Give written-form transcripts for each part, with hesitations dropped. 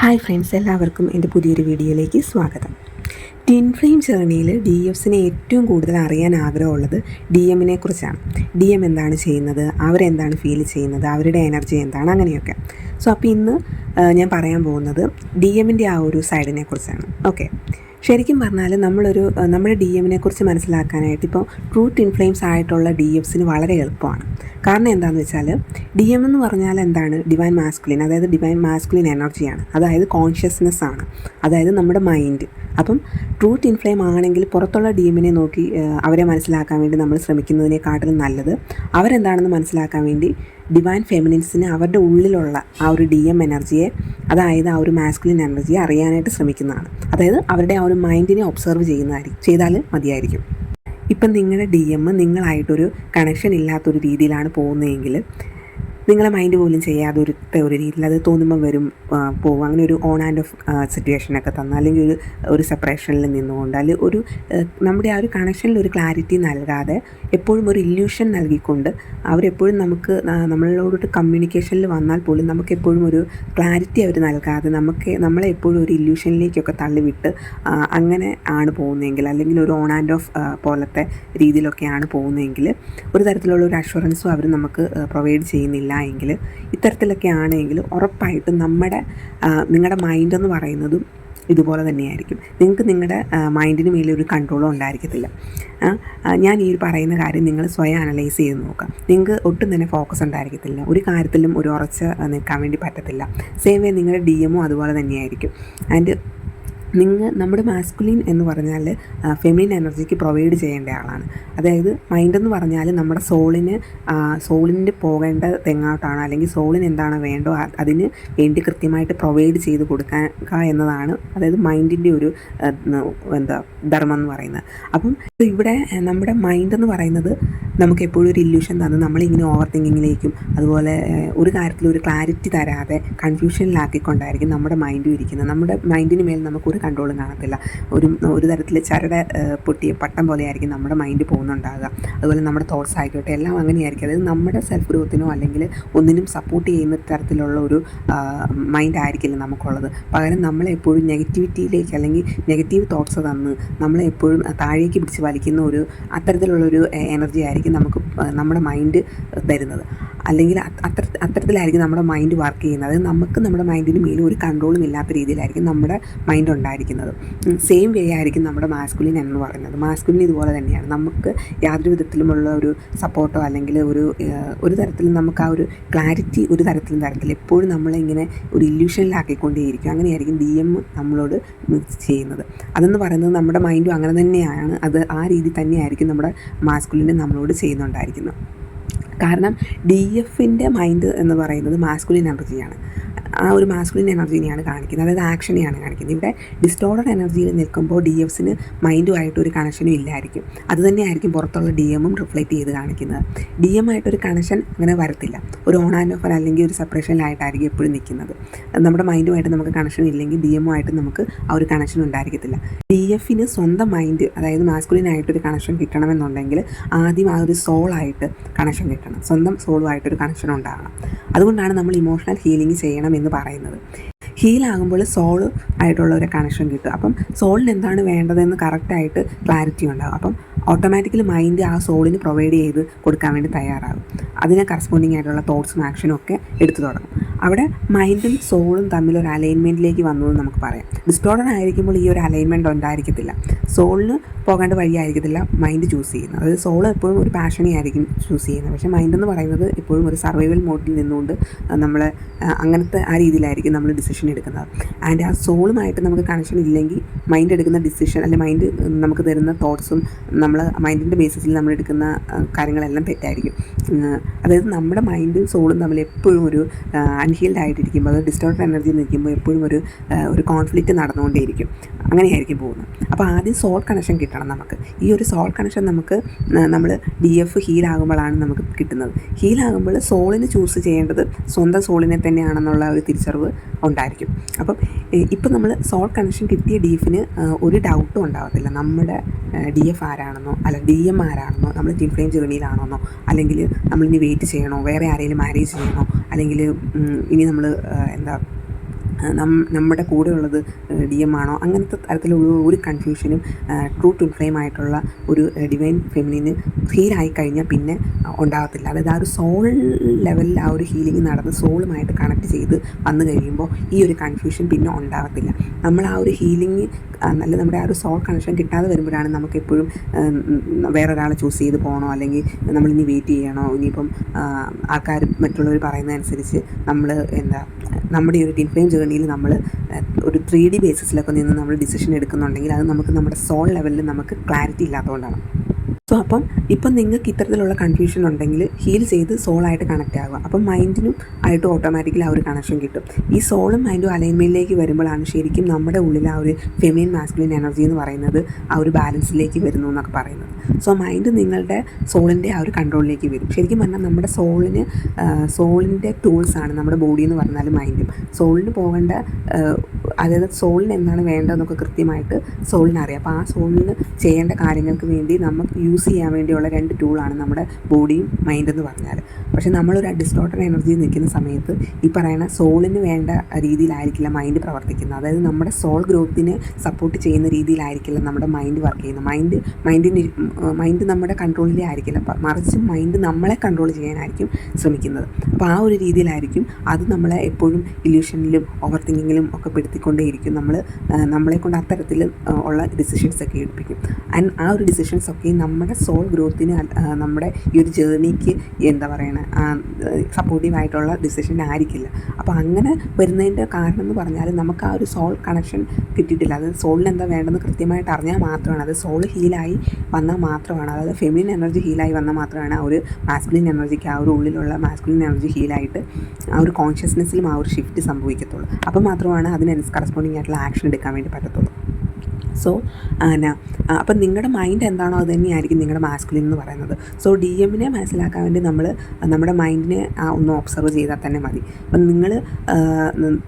Hi friends, എല്ലാവർക്കും എൻ്റെ പുതിയൊരു വീഡിയോയിലേക്ക് സ്വാഗതം. ട്വിൻ ഫ്ലെയിം ജേർണിയിൽ DFസിനെ ഏറ്റവും കൂടുതൽ അറിയാൻ ആഗ്രഹമുള്ളത് DM കുറിച്ചാണ്. DM എന്താണ് ചെയ്യുന്നത്, അവരെന്താണ് ഫീൽ ചെയ്യുന്നത്, അവരുടെ എനർജി എന്താണ്, അങ്ങനെയൊക്കെ. അപ്പോൾ ഇന്ന് ഞാൻ പറയാൻ പോകുന്നത് DMൻ്റെ ആ ഒരു സൈഡിനെ കുറിച്ചാണ്. ഓക്കെ, ശരിക്കും പറഞ്ഞാൽ നമ്മുടെ DMനെ കുറിച്ച് മനസ്സിലാക്കാനായിട്ട് ഇപ്പോൾ ട്രൂ ട്വിൻ ഫ്ലെയിംസ് ആയിട്ടുള്ള DFസിന് വളരെ എളുപ്പമാണ്. കാരണം എന്താണെന്ന് വെച്ചാൽ DM എന്ന് പറഞ്ഞാൽ എന്താണ്, ഡിവൈൻ മാസ്കുലിൻ, അതായത് ഡിവൈൻ മാസ്കുലിൻ എനർജിയാണ്, അതായത് കോൺഷ്യസ്നെസ് ആണ്, അതായത് നമ്മുടെ മൈൻഡ്. അപ്പം ട്രൂ ട്വിൻ ഫ്ലെയിം ആണെങ്കിൽ പുറത്തുള്ള DMനെ നോക്കി അവരെ മനസ്സിലാക്കാൻ വേണ്ടി നമ്മൾ ശ്രമിക്കുന്നതിനേക്കാട്ടിലും നല്ലത് അവരെന്താണെന്ന് മനസ്സിലാക്കാൻ വേണ്ടി ഡിവൈൻ ഫെമിനിൻസിന് അവരുടെ ഉള്ളിലുള്ള ആ ഒരു DM എനർജിയെ, അതായത് ആ ഒരു മാസ്കുലിൻ എനർജിയെ അറിയാനായിട്ട് ശ്രമിക്കുന്നതാണ്. അതായത് അവരുടെ ആ ഒരു മൈൻഡിനെ ഒബ്സർവ് ചെയ്താൽ മതിയായിരിക്കും. ഇപ്പം നിങ്ങളുടെ DM നിങ്ങളായിട്ടൊരു കണക്ഷൻ ഇല്ലാത്തൊരു രീതിയിലാണ് പോകുന്നതെങ്കിൽ, നിങ്ങളെ മൈൻഡ് പോലും ചെയ്യാതെ ഒരു രീതിയിൽ അത് തോന്നുമ്പോൾ വരും പോകും, അങ്ങനെ ഒരു ഓൺ ആൻഡ് ഓഫ് സിറ്റുവേഷനൊക്കെ തന്നാൽ, അല്ലെങ്കിൽ ഒരു സെപ്പറേഷനിൽ നിന്നുകൊണ്ട്, അല്ലെങ്കിൽ നമ്മുടെ ആ ഒരു കണക്ഷനിൽ ഒരു ക്ലാരിറ്റി നൽകാതെ എപ്പോഴും ഒരു ഇല്യൂഷൻ നൽകിക്കൊണ്ട് അവരെപ്പോഴും നമ്മളോട് കമ്മ്യൂണിക്കേഷനിൽ വന്നാൽ പോലും നമുക്ക് എപ്പോഴും ഒരു ക്ലാരിറ്റി അവർ നൽകാതെ നമ്മളെ എപ്പോഴും ഒരു ഇല്യൂഷനിലേക്കൊക്കെ തള്ളിവിട്ട് അങ്ങനെ ആണ് പോകുന്നതെങ്കിൽ, അല്ലെങ്കിൽ ഒരു ഓൺ ആൻഡ് ഓഫ് പോലത്തെ രീതിയിലൊക്കെയാണ് പോകുന്നതെങ്കിൽ, ഒരു തരത്തിലുള്ള ഒരു അഷുറൻസും അവർ നമുക്ക് പ്രൊവൈഡ് ചെയ്യുന്നില്ല എങ്കിൽ, ഇത്തരത്തിലൊക്കെ ആണെങ്കിൽ ഉറപ്പായിട്ടും നിങ്ങളുടെ മൈൻഡ് എന്ന് പറയുന്നതും ഇതുപോലെ തന്നെയായിരിക്കും. നിങ്ങൾക്ക് നിങ്ങളുടെ മൈൻഡിന് മേലെ ഒരു കൺട്രോളും ഉണ്ടായിരിക്കത്തില്ല. ഞാൻ ഈ പറയുന്ന കാര്യം നിങ്ങൾ സ്വയം അനലൈസ് ചെയ്ത് നോക്കാം. നിങ്ങൾക്ക് ഒട്ടും തന്നെ ഫോക്കസ് ഉണ്ടായിരിക്കത്തില്ല, ഒരു കാര്യത്തിലും ഒരു ഉറച്ച് നിൽക്കാൻ വേണ്ടി പറ്റത്തില്ല. സെയിം വേ നിങ്ങളുടെ DMും അതുപോലെ തന്നെയായിരിക്കും. ആൻഡ് നമ്മുടെ മാസ്കുലിൻ എന്ന് പറഞ്ഞാൽ ഫെമിനിൻ എനർജിക്ക് പ്രൊവൈഡ് ചെയ്യേണ്ട ആളാണ്. അതായത് മൈൻഡ് എന്ന് പറഞ്ഞാൽ നമ്മുടെ സോളിന് പോകേണ്ട തെങ്ങോട്ടാണ്, അല്ലെങ്കിൽ സോളിന് എന്താണ് വേണ്ടോ അതിന് വേണ്ടി കൃത്യമായിട്ട് പ്രൊവൈഡ് ചെയ്ത് കൊടുക്കുക എന്നതാണ്, അതായത് മൈൻഡിൻ്റെ ഒരു ധർമ്മം എന്ന് പറയുന്നത്. അപ്പം ഇവിടെ നമ്മുടെ മൈൻഡ് എന്ന് പറയുന്നത് നമുക്ക് എപ്പോഴും ഒരു ഇല്യൂഷൻ തന്ന് നമ്മളിങ്ങനെ ഓവർ തിങ്കിങ്ങിലേക്കും, അതുപോലെ ഒരു കാര്യത്തിൽ ഒരു ക്ലാരിറ്റി തരാതെ കൺഫ്യൂഷനിലാക്കിക്കൊണ്ടായിരിക്കും നമ്മുടെ മൈൻഡും ഇരിക്കുന്നത്. നമ്മുടെ മൈൻഡിന് മേൽ നമുക്കൊരു കൺട്രോളും കാണത്തില്ല. ഒരു തരത്തിൽ ചരട് പൊട്ടിയ പട്ടം പോലെയായിരിക്കും നമ്മുടെ മൈൻഡ് പോകുന്നുണ്ടാകുക. അതുപോലെ നമ്മുടെ തോട്ട്സ് ആയിക്കോട്ടെ എല്ലാം അങ്ങനെയായിരിക്കും. അതായത് നമ്മുടെ സെൽഫ് ഗ്രോത്തിനോ അല്ലെങ്കിൽ ഒന്നിനും സപ്പോർട്ട് ചെയ്യുന്ന തരത്തിലുള്ള ഒരു മൈൻഡ് ആയിരിക്കില്ല നമുക്കുള്ളത്. പകരം നമ്മളെപ്പോഴും നെഗറ്റിവിറ്റിയിലേക്ക്, അല്ലെങ്കിൽ നെഗറ്റീവ് തോട്ട്സ് തന്ന് നമ്മളെപ്പോഴും താഴേക്ക് പിടിച്ച് വലിക്കുന്ന അത്തരത്തിലുള്ളൊരു എനർജി ആയിരിക്കും നമുക്ക് നമ്മുടെ മൈൻഡ് തരുന്നത്. അല്ലെങ്കിൽ അത്തരത്തിലായിരിക്കും നമ്മുടെ മൈൻഡ് വർക്ക് ചെയ്യുന്നത്. അതായത് നമുക്ക് നമ്മുടെ മൈൻഡിന് മേലും ഒരു കൺട്രോളും ഇല്ലാത്ത രീതിയിലായിരിക്കും നമ്മുടെ മൈൻഡ് ഉണ്ടായിരിക്കുന്നത്. സെയിം വേ ആയിരിക്കും നമ്മുടെ മാസ്കുലിൻ എന്ന് പറയുന്നത്. മാസ്കുലിൻ ഇതുപോലെ തന്നെയാണ്. നമുക്ക് യാതൊരു വിധത്തിലുമുള്ള ഒരു സപ്പോർട്ടോ അല്ലെങ്കിൽ ഒരു തരത്തിലും നമുക്ക് ആ ഒരു ക്ലാരിറ്റി ഒരു തരത്തിലും തരത്തില്ല. എപ്പോഴും നമ്മളിങ്ങനെ ഒരു ഇല്യൂഷനിലാക്കിക്കൊണ്ടേയിരിക്കും. അങ്ങനെയായിരിക്കും DM നമ്മളോട് ചെയ്യുന്നത്. അതെന്ന് പറയുന്നത് നമ്മുടെ മൈൻഡും അങ്ങനെ തന്നെയാണ്. അത് ആ രീതി തന്നെയായിരിക്കും നമ്മുടെ മാസ്കുലിനെ നമ്മളോട് ചെയ്യുന്നുണ്ടായിരിക്കുന്നത്. കാരണം DFൻ്റെ മൈൻഡ് എന്ന് പറയുന്നത് മാസ്കുലിൻ എനർജിയാണ്. ആ ഒരു മാസ്കുലിൻ എനർജീനെയാണ് കാണിക്കുന്നത്, അതായത് ആക്ഷനെയാണ് കാണിക്കുന്നത്. ഇവിടെ ഡിസ്റ്റോർഡഡ് എനർജിയിൽ നിൽക്കുമ്പോൾ DFസിന് മൈൻഡുമായിട്ടൊരു കണക്ഷനും ഇല്ലായിരിക്കും. അതുതന്നെയായിരിക്കും പുറത്തുള്ള DMും റിഫ്ലക്റ്റ് ചെയ്ത് കാണിക്കുന്നത്. DMായിട്ടൊരു കണക്ഷൻ അങ്ങനെ വരത്തില്ല. ഒരു ഓൺ ആൻഡ് ഓഫ് അല്ലെങ്കിൽ ഒരു സെപ്പറേഷനിലായിട്ടായിരിക്കും എപ്പോഴും നിൽക്കുന്നത്. നമ്മുടെ മൈൻഡുമായിട്ട് നമുക്ക് കണക്ഷൻ ഇല്ലെങ്കിൽ DMുമായിട്ട് നമുക്ക് ആ ഒരു കണക്ഷൻ ഉണ്ടായിരിക്കത്തില്ല. DFന് സ്വന്തം മൈൻഡ്, അതായത് മാസ്കുലിനായിട്ടൊരു കണക്ഷൻ കിട്ടണമെന്നുണ്ടെങ്കിൽ ആദ്യം ആ ഒരു സോളായിട്ട് കണക്ഷൻ കിട്ടണം, സ്വന്തം സോളുമായിട്ടൊരു കണക്ഷൻ ഉണ്ടാകണം. അതുകൊണ്ടാണ് നമ്മൾ ഇമോഷണൽ ഹീലിംഗ് ചെയ്യണം എന്ന് പറയുന്നത്. ഹീലാകുമ്പോൾ സോള് ആയിട്ടുള്ള ഒരു കണക്ഷൻ കിട്ടും. അപ്പം സോളിന് എന്താണ് വേണ്ടതെന്ന് കറക്റ്റായിട്ട് ക്ലാരിറ്റി ഉണ്ടാകും. അപ്പം ഓട്ടോമാറ്റിക്കലി മൈൻഡ് ആ സോളിന് പ്രൊവൈഡ് ചെയ്ത് കൊടുക്കാൻ വേണ്ടി തയ്യാറാകും. അതിന് കറസ്പോണ്ടിങ് ആയിട്ടുള്ള തോട്ട്സും ആക്ഷനും ഒക്കെ എടുത്തു തുടങ്ങും. അവിടെ മൈൻഡും സോളും തമ്മിൽ ഒരു അലൈൻമെൻറ്റിലേക്ക് വന്നു എന്ന് നമുക്ക് പറയാം. ഡിസ്റ്റോർഡഡ് ആയിരിക്കുമ്പോൾ ഈ ഒരു അലൈൻമെൻറ്റ് ഉണ്ടായിരിക്കത്തില്ല. സോളിന് പോകേണ്ട വഴിയായിരിക്കത്തില്ല മൈൻഡ് ചൂസ് ചെയ്യുന്നത്. അതായത് സോൾ എപ്പോഴും ഒരു പാഷനെ ആയിരിക്കും ചൂസ് ചെയ്യുന്നത്. പക്ഷേ മൈൻഡ് എന്ന് പറയുന്നത് എപ്പോഴും ഒരു സർവൈവൽ മോഡിൽ നിന്നുകൊണ്ട് നമ്മൾ അങ്ങനത്തെ ആ രീതിയിലായിരിക്കും നമ്മൾ ഡിസിഷൻ എടുക്കുന്നത്. ആൻഡ് ആ സോളുമായിട്ട് നമുക്ക് കണക്ഷൻ ഇല്ലെങ്കിൽ മൈൻഡ് എടുക്കുന്ന ഡിസിഷൻ, അല്ലെങ്കിൽ മൈൻഡ് നമുക്ക് തരുന്ന തോട്ട്സും നമ്മൾ മൈൻഡിൻ്റെ ബേസിസിൽ നമ്മൾ എടുക്കുന്ന കാര്യങ്ങളെല്ലാം തെറ്റായിരിക്കും. അതായത് നമ്മുടെ മൈൻഡും സോളും തമ്മിൽ എപ്പോഴും ഒരു അൺഹീൽഡ് ആയിട്ടിരിക്കുമ്പോൾ, അത് ഡിസ്റ്റോർഡ് എനർജി നിൽക്കുമ്പോൾ എപ്പോഴും ഒരു കോൺഫ്ലിക്റ്റ് നടന്നുകൊണ്ടേയിരിക്കും. അങ്ങനെയായിരിക്കും പോകുന്നത്. അപ്പോൾ ആദ്യം സോൾ കണക്ഷൻ കിട്ടണം നമുക്ക്. ഈ ഒരു സോൾ കണക്ഷൻ നമുക്ക് നമ്മൾ DF ഹീലാകുമ്പോഴാണ് നമുക്ക് കിട്ടുന്നത്. ഹീലാകുമ്പോൾ സോളിന് ചൂസ് ചെയ്യേണ്ടത് സ്വന്തം സോളിനെ തന്നെയാണെന്നുള്ള ഒരു തിരിച്ചറിവ് ഉണ്ടായിരിക്കും. അപ്പം ഇപ്പം നമ്മൾ സോൾ കണക്ഷൻ കിട്ടിയ DFന് ഒരു ഡൗട്ടും ഉണ്ടാകത്തില്ല. നമ്മുടെ DF ആരാണെന്നോ, അല്ല DM ആരാണെന്നോ, നമ്മൾ ട്വിൻ ഫ്ലെയിം ജേർണിയിലാണെന്നോ, അല്ലെങ്കിൽ നമ്മളിനി വെയിറ്റ് ചെയ്യണോ, വേറെ ആരെങ്കിലും മാരേജ് ചെയ്യണോ, അല്ലെങ്കിൽ ഇനി നമ്മൾ നമ്മുടെ കൂടെ ഉള്ളത് ഡി എം ആണോ, അങ്ങനത്തെ തരത്തിലുള്ള ഒരു കൺഫ്യൂഷനും ട്രൂ ട്വിൻ ഫ്ലെയിം ആയിട്ടുള്ള ഒരു ഡിവൈൻ ഫെമിനിന് ഹീലായി കഴിഞ്ഞാൽ പിന്നെ ഉണ്ടാകത്തില്ല. അതായത് ആ ഒരു സോൾ ലെവലിൽ ആ ഒരു ഹീലിംഗ് നടന്ന് സോളുമായിട്ട് കണക്ട് ചെയ്ത് വന്നു കഴിയുമ്പോൾ ഈ ഒരു കൺഫ്യൂഷൻ പിന്നെ ഉണ്ടാകത്തില്ല. നമ്മൾ ആ ഒരു ഹീലിംഗ് അല്ല നമ്മുടെ ആ ഒരു സോൾ കണക്ഷൻ കിട്ടാതെ വരുമ്പോഴാണ് നമുക്കെപ്പോഴും വേറൊരാളെ ചൂസ് ചെയ്ത് പോകണോ, അല്ലെങ്കിൽ നമ്മളിനി വെയിറ്റ് ചെയ്യണോ, ഇനിയിപ്പം ആൾക്കാർ മറ്റുള്ളവർ പറയുന്നതനുസരിച്ച് നമ്മൾ നമ്മുടെ ഈ ഒരു ട്വിൻ ഫ്ലെയിം ജേർണിയിൽ നമ്മൾ ഒരു 3D ബേസിസിലൊക്കെ നിന്ന് നമ്മൾ ഡിസിഷൻ എടുക്കുന്നുണ്ടെങ്കിൽ അത് നമുക്ക് നമ്മുടെ സോൾ ലെവലിൽ നമുക്ക് ക്ലാരിറ്റി ഇല്ലാത്തതുകൊണ്ടാണ്. സോ അപ്പം ഇപ്പം നിങ്ങൾക്ക് ഇത്തരത്തിലുള്ള കൺഫ്യൂഷൻ ഉണ്ടെങ്കിൽ ഹീൽ ചെയ്ത് സോളായിട്ട് കണക്റ്റ് ആകുക. അപ്പം മൈൻഡിനും ആയിട്ട് ഓട്ടോമാറ്റിക്കലി ആ ഒരു കണക്ഷൻ കിട്ടും. ഈ സോളും മൈൻഡും അലൈൻമെൻറ്റിലേക്ക് വരുമ്പോഴാണ് ശരിക്കും നമ്മുടെ ഉള്ളിൽ ആ ഒരു ഫെമിനിൻ മാസ്കുലിൻ എനർജി എന്ന് പറയുന്നത് ആ ഒരു ബാലൻസിലേക്ക് വരുന്നു എന്നൊക്കെ പറയുന്നത്. സോ മൈൻഡ് നിങ്ങളുടെ സോളിൻ്റെ ആ ഒരു കൺട്രോളിലേക്ക് വരും. ശരിക്കും പറഞ്ഞാൽ നമ്മുടെ സോളിൻ്റെ ടൂൾസാണ് നമ്മുടെ ബോഡി എന്ന് പറഞ്ഞാൽ മൈൻഡും. സോളിന് പോകേണ്ട അതായത് സോളിന് എന്താണ് വേണ്ടതെന്നൊക്കെ കൃത്യമായിട്ട് സോളിന് അറിയാം. അപ്പോൾ ആ സോളിന് ചെയ്യേണ്ട കാര്യങ്ങൾക്ക് വേണ്ടി നമുക്ക് യൂസ് ചെയ്യാൻ വേണ്ടിയുള്ള 2 ടൂളാണ് നമ്മുടെ ബോഡിയും മൈൻഡ് എന്ന് പറഞ്ഞാൽ. പക്ഷേ നമ്മളൊരു ഡിസ്റ്റോർട്ടഡ് എനർജി നിൽക്കുന്ന സമയത്ത് ഈ പറയുന്ന സോളിന് വേണ്ട രീതിയിലായിരിക്കില്ല മൈൻഡ് പ്രവർത്തിക്കുന്നത്. അതായത് നമ്മുടെ സോൾ ഗ്രോത്തിനെ സപ്പോർട്ട് ചെയ്യുന്ന രീതിയിലായിരിക്കില്ല നമ്മുടെ മൈൻഡ് വർക്ക് ചെയ്യുന്നത്. മൈൻഡ് നമ്മുടെ കൺട്രോളിലേ ആയിരിക്കില്ല, മറിച്ച് മൈൻഡ് നമ്മളെ കൺട്രോൾ ചെയ്യാനായിരിക്കും ശ്രമിക്കുന്നത്. അപ്പോൾ ആ ഒരു രീതിയിലായിരിക്കും അത് നമ്മളെ എപ്പോഴും ഇല്യൂഷനിലും ഓവർ തിങ്കിങ്ങിലും ഒക്കെ പെടുത്തിക്കൊണ്ടേയിരിക്കും. നമ്മളെ കൊണ്ട് അത്തരത്തിൽ ഉള്ള ഡിസിഷൻസ് ഒക്കെ എടുപ്പിക്കും. ആൻഡ് ആ ഒരു ഡിസിഷൻസ് ഒക്കെ നമ്മുടെ സോൾ ഗ്രോത്തിന് നമ്മുടെ ഈ ഒരു ജേർണിക്ക് സപ്പോർട്ടീവായിട്ടുള്ള ഡിസിഷൻ ആയിരിക്കില്ല. അപ്പോൾ അങ്ങനെ വരുന്നതിൻ്റെ കാരണം എന്ന് പറഞ്ഞാൽ നമുക്ക് ആ ഒരു സോൾ കണക്ഷൻ കിട്ടിയിട്ടില്ല. അതായത് സോളിന് എന്താ വേണ്ടതെന്ന് കൃത്യമായിട്ട് അറിഞ്ഞാൽ മാത്രമാണ്, അത് സോൾ ഹീലായി വന്നാൽ മാത്രമാണ്, അതായത് ഫെമിനിൻ എനർജി ഹീലായി വന്നാൽ മാത്രമാണ് ആ ഒരു മാസ്കുലിൻ എനർജിക്ക് ആ ഒരു ഉള്ളിലുള്ള മാസ്കുലിൻ എനർജി ഹീലായിട്ട് ആ ഒരു കോൺഷ്യസ്നെസ്സിലും ആ ഒരു ഷിഫ്റ്റ് സംഭവിക്കത്തുള്ളൂ. അപ്പോൾ മാത്രമാണ് അതിന് കറസ്പോണ്ടിങ് ആയിട്ടുള്ള ആക്ഷൻ എടുക്കാൻ വേണ്ടി പറ്റത്തുള്ളൂ. സോ അപ്പം നിങ്ങളുടെ മൈൻഡ് എന്താണോ അത് തന്നെയായിരിക്കും നിങ്ങളുടെ മാസ്കുലിൻ എന്ന് പറയുന്നത്. സോ ഡി എമ്മിനെ മനസ്സിലാക്കാൻ വേണ്ടി നമ്മൾ നമ്മുടെ മൈൻഡിനെ ഒന്ന് ഒബ്സർവ് ചെയ്താൽ തന്നെ മതി. അപ്പം നിങ്ങൾ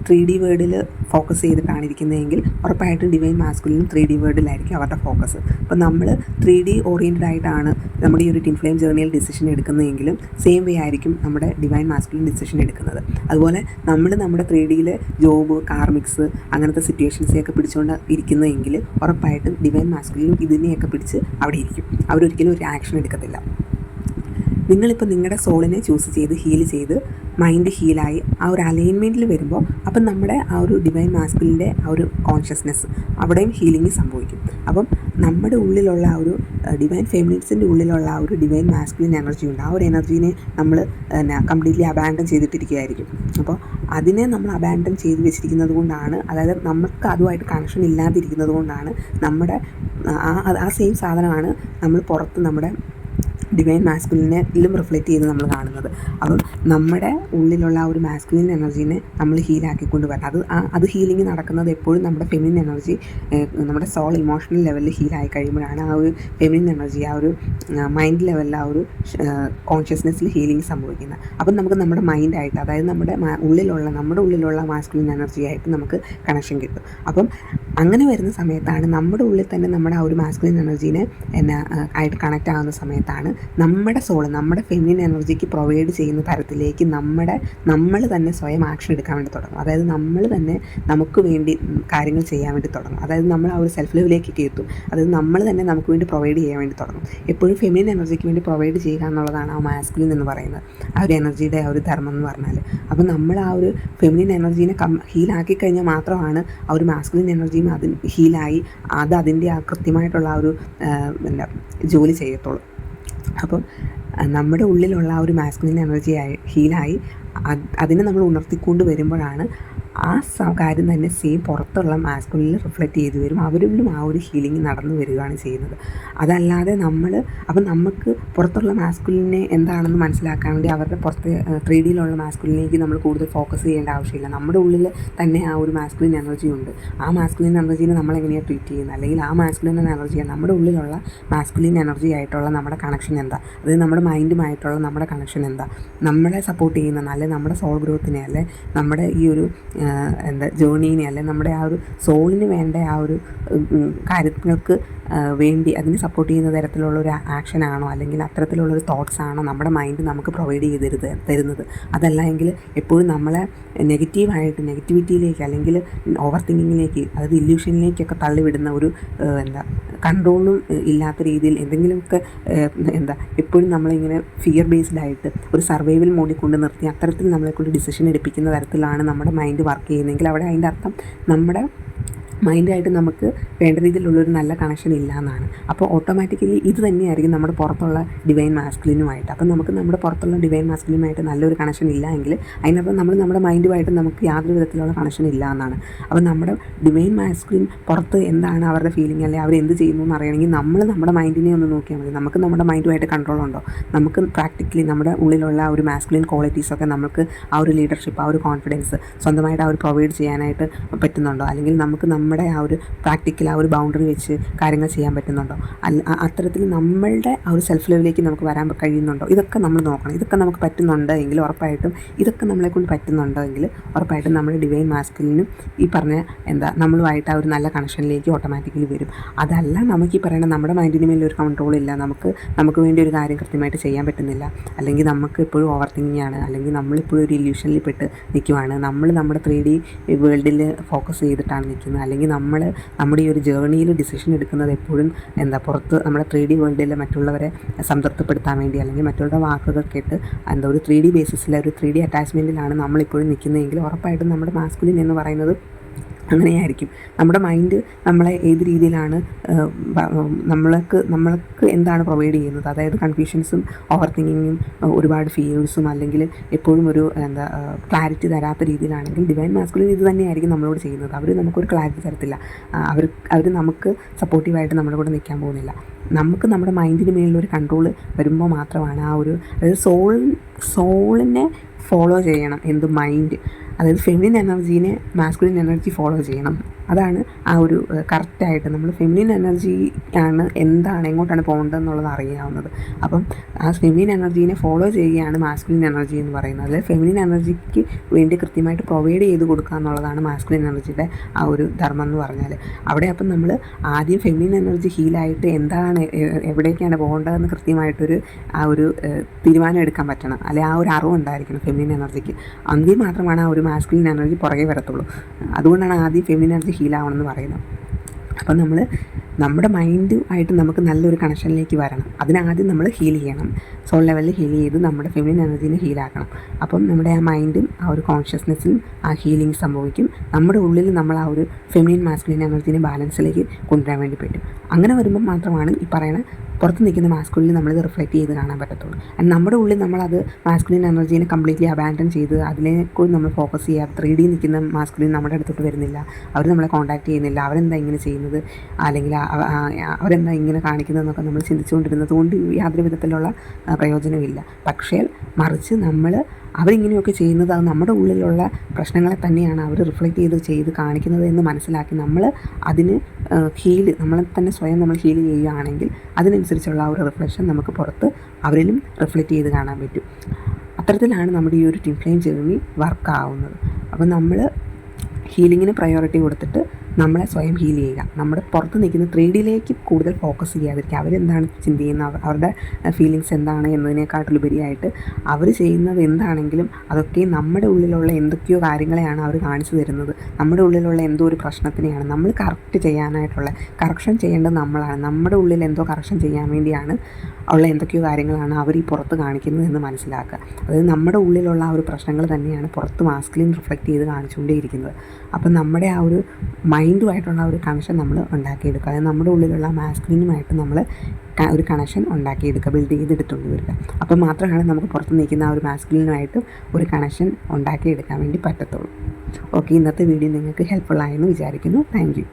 3D വേർഡിൽ ഫോക്കസ് ചെയ്തിട്ടാണ് ഇരിക്കുന്നതെങ്കിൽ ഉറപ്പായിട്ടും ഡിവൈൻ മാസ്കുലിനും 3D വേർഡിലായിരിക്കും അവരുടെ ഫോക്കസ്. അപ്പം നമ്മൾ 3D ഓറിയൻറ്റഡ് ആയിട്ടാണ് നമ്മുടെ ഈ ഒരു ട്വിൻ ഫ്ലെയിം ജേർണിയിൽ ഡിസിഷൻ എടുക്കുന്നതെങ്കിലും സെയിം വേ ആയിരിക്കും നമ്മുടെ ഡിവൈൻ മാസ്കുലിൻ ഡിസിഷൻ എടുക്കുന്നത്. അതുപോലെ നമ്മുടെ 3Dയിൽ ജോബ്, കാർമിക്സ് അങ്ങനത്തെ സിറ്റുവേഷൻസൊക്കെ പിടിച്ചുകൊണ്ട് ഇരിക്കുന്നതെങ്കിൽ ഉറപ്പായിട്ടും ഡിവൈൻ മാസ്കുലിനും ഇതിനെയൊക്കെ പിടിച്ച് അവിടെ ഇരിക്കും. അവരൊരിക്കലും ഒരു ആക്ഷൻ എടുക്കത്തില്ല. നിങ്ങളിപ്പോൾ നിങ്ങളുടെ സോളിനെ ചൂസ് ചെയ്ത് ഹീൽ ചെയ്ത് മൈൻഡ് ഹീലായി ആ ഒരു അലൈൻമെൻറ്റിൽ വരുമ്പോൾ അപ്പം നമ്മുടെ ആ ഒരു ഡിവൈൻ മാസ്കുലിൻ്റെ ആ ഒരു കോൺഷ്യസ്നെസ് അവിടെയും ഹീലിംഗ് സംഭവിക്കും. അപ്പം നമ്മുടെ ഉള്ളിലുള്ള ആ ഒരു ഡിവൈൻ ഫെമിനിൻസിൻ്റെ ഉള്ളിലുള്ള ആ ഒരു ഡിവൈൻ മാസ്കുലിൻ എനർജി ഉണ്ട്. ആ ഒരു എനർജീനെ നമ്മൾ കംപ്ലീറ്റ്ലി അബാൻഡൻ ചെയ്തിട്ടിരിക്കുകയായിരിക്കും. അപ്പോൾ അതിനെ നമ്മൾ അബാൻഡൻ ചെയ്ത് വെച്ചിരിക്കുന്നത് കൊണ്ടാണ്, അതായത് നമുക്ക് അതുമായിട്ട് കണക്ഷൻ ഇല്ലാതിരിക്കുന്നത് കൊണ്ടാണ് നമ്മുടെ ആ സെയിം സാധനമാണ് നമ്മൾ പുറത്ത് നമ്മുടെ ഡിവൈൻ മാസ്കുലിനെയും റിഫ്ലക്റ്റ് ചെയ്ത് നമ്മൾ കാണുന്നത്. അപ്പം നമ്മുടെ ഉള്ളിലുള്ള ആ ഒരു മാസ്കുലിൻ എനർജീനെ നമ്മൾ ഹീലാക്കിക്കൊണ്ട് വരണം. അത് ഹീലിംഗ് നടക്കുന്നത് എപ്പോഴും നമ്മുടെ ഫെമിനിൻ എനർജി നമ്മുടെ സോൾ ഇമോഷണൽ ലെവലിൽ ഹീലായി കഴിയുമ്പോഴാണ് ആ ഒരു ഫെമിനിൻ എനർജി ആ ഒരു മൈൻഡ് ലെവലിൽ ആ ഒരു കോൺഷ്യസ്നെസ്സിൽ ഹീലിംഗ് സംഭവിക്കുന്നത്. അപ്പം നമുക്ക് നമ്മുടെ മൈൻഡായിട്ട്, അതായത് നമ്മുടെ ഉള്ളിലുള്ള മാസ്കുലിൻ എനർജി ആയിട്ട് നമുക്ക് കണക്ഷൻ കിട്ടും. അപ്പം അങ്ങനെ വരുന്ന സമയത്താണ് നമ്മുടെ ഉള്ളിൽ തന്നെ നമ്മുടെ ആ ഒരു മാസ്കുലിൻ എനർജീനെ ആയിട്ട് കണക്റ്റ് ആകുന്ന സമയത്താണ് നമ്മുടെ സോള് നമ്മുടെ ഫെമിനിൻ എനർജിക്ക് പ്രൊവൈഡ് ചെയ്യുന്ന തരത്തിലേക്ക് നമ്മൾ തന്നെ സ്വയം ആക്ഷൻ എടുക്കാൻ വേണ്ടി തുടങ്ങും. അതായത് നമ്മൾ തന്നെ നമുക്ക് വേണ്ടി കാര്യങ്ങൾ ചെയ്യാൻ വേണ്ടി തുടങ്ങും. അതായത് നമ്മൾ ആ ഒരു സെൽഫ് ലെവലിലേക്ക് എത്തും. അതായത് നമ്മൾ തന്നെ നമുക്ക് വേണ്ടി പ്രൊവൈഡ് ചെയ്യാൻ വേണ്ടി തുടങ്ങും. എപ്പോഴും ഫെമിനിൻ എനർജിക്ക് വേണ്ടി പ്രൊവൈഡ് ചെയ്യുക എന്നുള്ളതാണ് ആ മാസ്കുലിൻ എന്ന് പറയുന്നത്, ആ ഒരു എനർജിയുടെ ആ ഒരു ധർമ്മം എന്ന് പറഞ്ഞാൽ. അപ്പോൾ നമ്മൾ ആ ഒരു ഫെമിനിൻ എനർജീനെ ഹീലാക്കി കഴിഞ്ഞാൽ മാത്രമാണ് ആ ഒരു മാസ്കുലിൻ എനർജിയും അതിന് ഹീലായി അതിൻ്റെ ആ കൃത്യമായിട്ടുള്ള ആ ഒരു ജോലി ചെയ്യത്തുള്ളൂ. അപ്പം നമ്മുടെ ഉള്ളിലുള്ള ആ ഒരു മാസ്കുലിൻ എനർജി ഹീലായി അതിനെ നമ്മൾ ഉണർത്തിക്കൊണ്ട് വരുമ്പോഴാണ് ആ കാര്യം തന്നെ സെയിം പുറത്തുള്ള മാസ്കുലിനിൽ റിഫ്ലക്റ്റ് ചെയ്ത് വരും. അവരിലും ആ ഒരു ഹീലിംഗ് നടന്നു വരികയാണ് ചെയ്യുന്നത്. അതല്ലാതെ നമുക്ക് പുറത്തുള്ള മാസ്കുലിനെ എന്താണെന്ന് മനസ്സിലാക്കാൻ വേണ്ടി അവരുടെ പുറത്ത് 3Dയിലുള്ള മാസ്കുലിനേക്ക് നമ്മൾ കൂടുതൽ ഫോക്കസ് ചെയ്യേണ്ട ആവശ്യമില്ല. നമ്മുടെ ഉള്ളിൽ തന്നെ ആ ഒരു മാസ്കുലിൻ എനർജി ഉണ്ട്. ആ മാസ്കുലിൻ എനർജീനെ നമ്മളെങ്ങനെയാണ് ട്രീറ്റ് ചെയ്യുന്നത്, അല്ലെങ്കിൽ ആ മാസ്കുലിൻ എനർജിയാണ് നമ്മുടെ ഉള്ളിലുള്ള മാസ്കുലിൻ എനർജി ആയിട്ടുള്ള നമ്മുടെ കണക്ഷൻ എന്താ, അതായത് നമ്മുടെ മൈൻഡുമായിട്ടുള്ള നമ്മുടെ കണക്ഷൻ എന്താ, നമ്മളെ സപ്പോർട്ട് ചെയ്യുന്ന അല്ലെങ്കിൽ നമ്മുടെ സോൾ ഗ്രോത്തിനെ അല്ലെ നമ്മുടെ ഈ ഒരു ജേർണീനെ അല്ലെ നമ്മുടെ ആ ഒരു സോളിന് വേണ്ട ആ ഒരു കാര്യങ്ങൾക്ക് വേണ്ടി അതിനെ സപ്പോർട്ട് ചെയ്യുന്ന തരത്തിലുള്ള ഒരു ആക്ഷനാണോ അല്ലെങ്കിൽ അത്തരത്തിലുള്ളൊരു തോട്ട്സ് ആണോ നമ്മുടെ മൈൻഡ് നമുക്ക് പ്രൊവൈഡ് ചെയ്ത് തരുന്നത്. അതല്ല എങ്കിൽ എപ്പോഴും നമ്മളെ നെഗറ്റിവിറ്റിയിലേക്ക് അല്ലെങ്കിൽ ഓവർ തിങ്കിങ്ങിലേക്ക്, അതായത് ഇല്യൂഷനിലേക്കൊക്കെ തള്ളിവിടുന്ന ഒരു കൺട്രോളും ഇല്ലാത്ത രീതിയിൽ എന്തെങ്കിലുമൊക്കെ എപ്പോഴും നമ്മളിങ്ങനെ ഫിയർ ബേസ്ഡ് ആയിട്ട് ഒരു സർവൈവൽ മോഡിൽ കൊണ്ട് നിർത്തി അത്തരത്തിൽ നമ്മളെക്കൊണ്ട് ഡിസിഷൻ എടുപ്പിക്കുന്ന തരത്തിലാണ് നമ്മുടെ മൈൻഡ് വർക്ക് ചെയ്യുന്നതെങ്കിൽ അവിടെ അതിൻ്റെ അർത്ഥം നമ്മുടെ മൈൻഡായിട്ട് നമുക്ക് വേണ്ട രീതിയിലുള്ളൊരു നല്ല കണക്ഷൻ ഇല്ല എന്നാണ്. അപ്പോൾ ഓട്ടോമാറ്റിക്കലി ഇത് തന്നെയായിരിക്കും നമ്മുടെ പുറത്തുള്ള ഡിവൈൻ മാസ്കുലിനുമായിട്ട്. അപ്പം നമുക്ക് നമ്മുടെ പുറത്തുള്ള ഡിവൈൻ മാസ്കുലിനുമായിട്ട് നല്ലൊരു കണക്ഷൻ ഇല്ല എങ്കിൽ അതിനർത്ഥം നമ്മൾ നമ്മുടെ മൈൻഡുമായിട്ട് നമുക്ക് യാതൊരു വിധത്തിലുള്ള കണക്ഷൻ ഇല്ല എന്നാണ്. അപ്പോൾ നമ്മുടെ ഡിവൈൻ മാസ്കുലിൻ പുറത്ത് എന്താണ് അവരുടെ ഫീലിംഗ്, അല്ലെങ്കിൽ അവർ എന്ത് ചെയ്യുന്നു എന്ന് അറിയണമെങ്കിൽ നമ്മൾ നമ്മുടെ മൈൻഡിനെ ഒന്ന് നോക്കിയാൽ മതി. നമുക്ക് നമ്മുടെ മൈൻഡുമായിട്ട് കൺട്രോൾ ഉണ്ടോ, നമുക്ക് പ്രാക്ടിക്കലി നമ്മുടെ ഉള്ളിലുള്ള ആ ഒരു മാസ്കുലിൻ ക്വാളിറ്റീസൊക്കെ നമുക്ക് ആ ഒരു ലീഡർഷിപ്പ്, ആ ഒരു കോൺഫിഡൻസ് സ്വന്തമായിട്ട് ആ ഒരു പ്രൊവൈഡ് ചെയ്യാനായിട്ട് പറ്റുന്നുണ്ടോ, അല്ലെങ്കിൽ നമുക്ക് നമ്മുടെ ആ ഒരു പ്രാക്ടിക്കൽ ആ ഒരു ബൗണ്ടറി വെച്ച് കാര്യങ്ങൾ ചെയ്യാൻ പറ്റുന്നുണ്ടോ, അത്തരത്തിൽ നമ്മളുടെ ആ ഒരു സെൽഫ് ലെവലിലേക്ക് നമുക്ക് വരാൻ കഴിയുന്നുണ്ടോ, ഇതൊക്കെ നമ്മൾ നോക്കണം. ഇതൊക്കെ നമുക്ക് പറ്റുന്നുണ്ട് എങ്കിൽ ഉറപ്പായിട്ടും ഇതൊക്കെ നമ്മളെക്കൊണ്ട് പറ്റുന്നുണ്ടോ എങ്കിൽ ഉറപ്പായിട്ടും നമ്മുടെ ഡിവൈൻ മാസ്കുലിനും ഈ പറഞ്ഞ നമ്മളുമായിട്ട് ആ ഒരു നല്ല കണക്ഷനിലേക്ക് ഓട്ടോമാറ്റിക്കലി വരും. അതല്ല നമുക്ക് ഈ പറയുന്ന നമ്മുടെ മൈൻഡിന് മേലെ ഒരു കൺട്രോൾ ഇല്ല, നമുക്ക് വേണ്ടി ഒരു കാര്യം കൃത്യമായിട്ട് ചെയ്യാൻ പറ്റുന്നില്ല, അല്ലെങ്കിൽ നമുക്ക് എപ്പോഴും ഓവർ തിങ്കിങ് ആണ്, അല്ലെങ്കിൽ നമ്മളിപ്പോഴും ഒരു ഇല്യൂഷനിൽ പെട്ട് നിൽക്കുവാണ്, നമ്മൾ നമ്മുടെ 3D വേൾഡിൽ ഫോക്കസ് ചെയ്തിട്ടാണ് നിൽക്കുന്നത്, അല്ലെങ്കിൽ നമ്മുടെ ഈ ഒരു ജേർണിയിൽ ഡിസിഷൻ എടുക്കുന്നത് എപ്പോഴും പുറത്ത് നമ്മുടെ 3D വേൾഡിൽ മറ്റുള്ളവരെ സംതൃപ്തിപ്പെടുത്താൻ വേണ്ടി, അല്ലെങ്കിൽ മറ്റുള്ളവരുടെ വാക്കുകൾ കേട്ട് ഒരു 3D ബേസിസിൽ ഒരു 3D അറ്റാച്ച്മെൻറ്റിലാണ് നമ്മളിപ്പോഴും നിൽക്കുന്നതെങ്കിൽ ഉറപ്പായിട്ടും നമ്മുടെ മാസ്കുലിൻ എന്ന് പറയുന്നത് അങ്ങനെയായിരിക്കും. നമ്മുടെ മൈൻഡ് നമ്മളെ ഏത് രീതിയിലാണ് നമ്മൾക്ക് എന്താണ് പ്രൊവൈഡ് ചെയ്യുന്നത്, അതായത് കൺഫ്യൂഷൻസും ഓവർ തിങ്കിങ്ങും ഒരുപാട് ഫിയേഴ്സും അല്ലെങ്കിൽ എപ്പോഴും ഒരു ക്ലാരിറ്റി തരാത്ത രീതിയിലാണെങ്കിൽ ഡിവൈൻ മാസ്കുലിൻ ഇത് തന്നെയായിരിക്കും നമ്മളോട് ചെയ്യുന്നത്. അവർ നമുക്കൊരു ക്ലാരിറ്റി തരത്തില്ല, അവർ നമുക്ക് സപ്പോർട്ടീവായിട്ട് നമ്മുടെ കൂടെ നിൽക്കാൻ പോകുന്നില്ല. നമുക്ക് നമ്മുടെ മൈൻഡിന് മേലിലൊരു കൺട്രോൾ വരുമ്പോൾ മാത്രമാണ് ആ ഒരു, അതായത് സോളിനെ ഫോളോ ചെയ്യണം മൈൻഡ്, അതായത് ഫെമിനിൻ എനർജീനെ മാസ്കുലിൻ എനർജി ഫോളോ ചെയ്യണം. അതാണ് ആ ഒരു കറക്റ്റായിട്ട് നമ്മൾ ഫെമിനിൻ എനർജി ആണ് എങ്ങോട്ടാണ് പോകേണ്ടതെന്നുള്ളത് അറിയാവുന്നത്. അപ്പം ആ ഫെമിനിൻ എനർജീനെ ഫോളോ ചെയ്യുകയാണ് മാസ്കുലിൻ എനർജി എന്ന് പറയുന്നത്. അതായത് ഫെമിനിൻ എനർജിക്ക് വേണ്ടി കൃത്യമായിട്ട് പ്രൊവൈഡ് ചെയ്ത് കൊടുക്കുക എന്നുള്ളതാണ് മാസ്കുലിൻ എനർജിയുടെ ആ ഒരു ധർമ്മം എന്ന് പറഞ്ഞാൽ. അവിടെ അപ്പം നമ്മൾ ആദ്യം ഫെമിനിൻ എനർജി ഹീലായിട്ട് എവിടേക്കാണ് പോകേണ്ടതെന്ന് കൃത്യമായിട്ടൊരു ആ ഒരു തീരുമാനം എടുക്കാൻ പറ്റണം, അല്ലെങ്കിൽ ആ ഒരു അറിവ് ഉണ്ടായിരിക്കണം ഫെമിനിൻ എനർജിക്ക്. എങ്കിൽ മാത്രമാണ് ആ ഒരു മാസ്കുലിൻ എനർജി പുറകെ വരത്തുള്ളൂ. അതുകൊണ്ടാണ് ആദ്യം ഫെമിനിൻ എനർജി ഹീലാവണമെന്ന് പറയുന്നത്. അപ്പം നമ്മുടെ മൈൻഡുമായിട്ട് നമുക്ക് നല്ലൊരു കണക്ഷനിലേക്ക് വരണം. അതിനാദ്യം നമ്മൾ ഹീൽ ചെയ്യണം, സോൾ ലെവലിൽ ഹീൽ ചെയ്ത് നമ്മുടെ ഫെമിനിൻ എനർജീനെ ഹീലാക്കണം. അപ്പം നമ്മുടെ ആ മൈൻഡും ആ ഒരു കോൺഷ്യസ്നെസ്സിലും ആ ഹീലിംഗ് സംഭവിക്കും. നമ്മുടെ ഉള്ളിൽ നമ്മൾ ആ ഒരു ഫെമിനിൻ മാസ്കുലിൻ എനർജീനെ ബാലൻസിലേക്ക് കൊണ്ടുവരാൻ വേണ്ടി പറ്റും. അങ്ങനെ വരുമ്പോൾ മാത്രമാണ് ഈ പറയുന്ന പുറത്ത് നിൽക്കുന്ന മാസ്കുലിനെ നമ്മളിത് റിഫ്ലക്റ്റ് ചെയ്ത് കാണാൻ പറ്റത്തുള്ളൂ. നമ്മുടെ ഉള്ളിൽ നമ്മളത് മാസ്കുലിൻ എനർജീനെ കംപ്ലീറ്റ്ലി അബാൻഡൻ ചെയ്ത് അതിനെക്കൂടി നമ്മൾ ഫോക്കസ് ചെയ്യാതെ 3D നിൽക്കുന്ന മാസ്കുലിൻ നമ്മുടെ അടുത്തോട്ട് വരുന്നില്ല, അവർ നമ്മളെ കോൺടാക്റ്റ് ചെയ്യുന്നില്ല, അവരെന്താ ഇങ്ങനെ ചെയ്യുന്നത്, അല്ലെങ്കിൽ അവരെന്താ ഇങ്ങനെ കാണിക്കുന്നതെന്നൊക്കെ നമ്മൾ ചിന്തിച്ചുകൊണ്ടിരുന്നത് കൊണ്ട് യാതൊരു വിധത്തിലുള്ള പ്രയോജനമില്ല. പക്ഷേ മറിച്ച് അവരിങ്ങനെയൊക്കെ ചെയ്യുന്നത് അത് നമ്മുടെ ഉള്ളിലുള്ള പ്രശ്നങ്ങളെ തന്നെയാണ് അവർ റിഫ്ലക്റ്റ് ചെയ്ത് കാണിക്കുന്നത് എന്ന് മനസ്സിലാക്കി നമ്മൾ അതിന് നമ്മളെ തന്നെ സ്വയം നമ്മൾ ഹീൽ ചെയ്യുകയാണെങ്കിൽ അതിനനുസരിച്ചുള്ള ആ ഒരു റിഫ്ലക്ഷൻ നമുക്ക് പുറത്ത് അവരിലും റിഫ്ലക്റ്റ് ചെയ്ത് കാണാൻ പറ്റും. അത്തരത്തിലാണ് നമ്മുടെ ഈ ഒരു ട്വിൻ ഫ്ലെയിം ജേർണി വർക്കാവുന്നത്. അപ്പോൾ നമ്മൾ ഹീലിങ്ങിന് പ്രയോറിറ്റി കൊടുത്തിട്ട് നമ്മളെ സ്വയം ഹീൽ ചെയ്യുക, നമ്മുടെ പുറത്ത് നിൽക്കുന്ന 3Dയിലേക്ക് കൂടുതൽ ഫോക്കസ് ചെയ്യാതിരിക്കുക. അവരെന്താണ് ചിന്ത ചെയ്യുന്നത്, അവരുടെ ഫീലിങ്സ് എന്താണ് എന്നതിനേക്കാട്ടിലുപരിയായിട്ട് അവർ ചെയ്യുന്നത് എന്താണെങ്കിലും അതൊക്കെ നമ്മുടെ ഉള്ളിലുള്ള എന്തൊക്കെയോ കാര്യങ്ങളെയാണ് അവർ കാണിച്ചു തരുന്നത്. നമ്മുടെ ഉള്ളിലുള്ള എന്തോ ഒരു പ്രശ്നത്തിനെയാണ് നമ്മൾ കറക്ഷൻ ചെയ്യേണ്ടത് നമ്മളാണ്. നമ്മുടെ ഉള്ളിൽ എന്തോ കറക്ഷൻ ചെയ്യാൻ വേണ്ടിയാണ് ഉള്ള എന്തൊക്കെയോ കാര്യങ്ങളാണ് അവർ ഈ പുറത്ത് കാണിക്കുന്നത് എന്ന് മനസ്സിലാക്കുക. അതായത് നമ്മുടെ ഉള്ളിലുള്ള ആ ഒരു പ്രശ്നങ്ങൾ തന്നെയാണ് പുറത്ത് മാസ്കുലിൻ റിഫ്ലക്റ്റ് ചെയ്ത് കാണിച്ചുകൊണ്ടേയിരിക്കുന്നത്. അപ്പം നമ്മുടെ ആ ഒരു മൈൻഡുമായിട്ടുള്ള ഒരു കണക്ഷൻ നമ്മൾ ഉണ്ടാക്കിയെടുക്കുക, അതായത് നമ്മുടെ ഉള്ളിലുള്ള മാസ്കുലിനുമായിട്ട് നമ്മൾ ഒരു കണക്ഷൻ ഉണ്ടാക്കിയെടുക്കുക, ബിൽഡ് ചെയ്തെടുത്തുകൊണ്ട് വരിക. അപ്പം മാത്രമാണ് നമുക്ക് പുറത്ത് നിൽക്കുന്ന ആ ഒരു മാസ്കുലിനുമായിട്ട് ഒരു കണക്ഷൻ ഉണ്ടാക്കിയെടുക്കാൻ വേണ്ടി പറ്റത്തുള്ളൂ. ഓക്കെ, ഇന്നത്തെ വീഡിയോ നിങ്ങൾക്ക് ഹെൽപ്ഫുൾ ആയെന്ന് വിചാരിക്കുന്നു. Thank you.